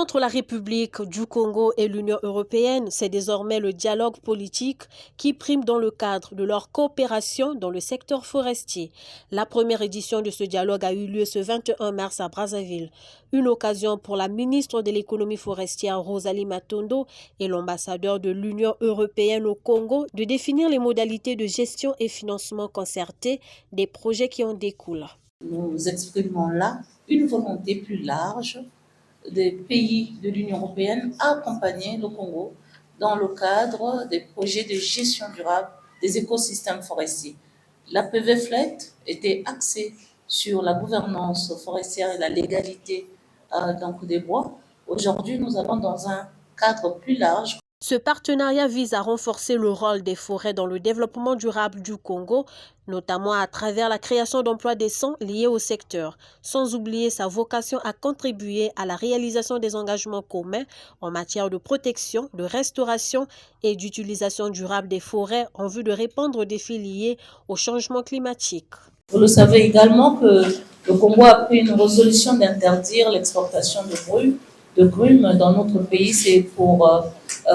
Entre la République du Congo et l'Union européenne, c'est désormais le dialogue politique qui prime dans le cadre de leur coopération dans le secteur forestier. La première édition de ce dialogue a eu lieu ce 21 mars à Brazzaville. Une occasion pour la ministre de l'économie forestière Rosalie Matondo et l'ambassadeur de l'Union européenne au Congo de définir les modalités de gestion et financement concertés des projets qui en découlent. Nous exprimons là une volonté plus large des pays de l'Union européenne à accompagner le Congo dans le cadre des projets de gestion durable des écosystèmes forestiers. L'APV FLET était axée sur la gouvernance forestière et la légalité des bois. Aujourd'hui, nous allons dans un cadre plus large. Ce partenariat vise à renforcer le rôle des forêts dans le développement durable du Congo, notamment à travers la création d'emplois décents liés au secteur, sans oublier sa vocation à contribuer à la réalisation des engagements communs en matière de protection, de restauration et d'utilisation durable des forêts en vue de répondre aux défis liés au changement climatique. Vous le savez également que le Congo a pris une résolution d'interdire l'exportation de grumes dans notre pays. C'est pour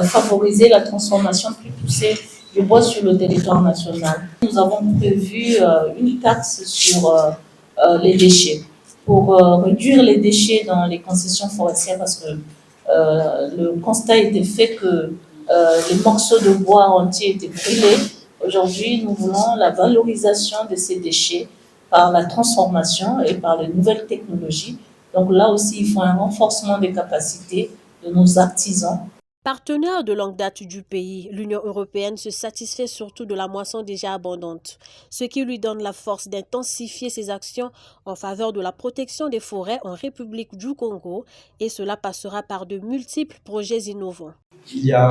favoriser la transformation plus poussée du bois sur le territoire national. Nous avons prévu une taxe sur les déchets pour réduire les déchets dans les concessions forestières parce que le constat était fait que les morceaux de bois entiers étaient brûlés. Aujourd'hui, nous voulons la valorisation de ces déchets par la transformation et par les nouvelles technologies. Donc là aussi, il faut un renforcement des capacités de nos artisans. Partenaire de longue date du pays, l'Union européenne se satisfait surtout de la moisson déjà abondante, ce qui lui donne la force d'intensifier ses actions en faveur de la protection des forêts en République du Congo, et cela passera par de multiples projets innovants. Il y a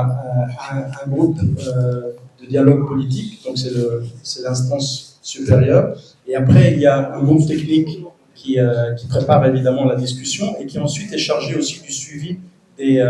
un groupe de dialogue politique, donc c'est l'instance supérieure, et après il y a un groupe technique qui prépare évidemment la discussion et qui ensuite est chargé aussi du suivi des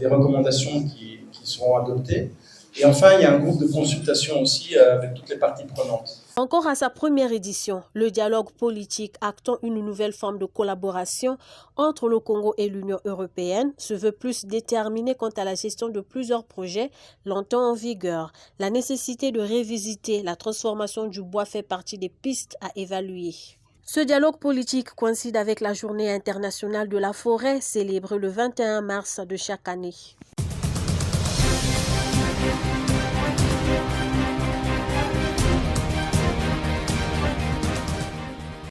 recommandations qui seront adoptées. Et enfin, il y a un groupe de consultation aussi avec toutes les parties prenantes. Encore à sa première édition, le dialogue politique actant une nouvelle forme de collaboration entre le Congo et l'Union européenne se veut plus déterminé quant à la gestion de plusieurs projets longtemps en vigueur. La nécessité de révisiter la transformation du bois fait partie des pistes à évaluer. Ce dialogue politique coïncide avec la Journée internationale de la forêt, célébrée le 21 mars de chaque année.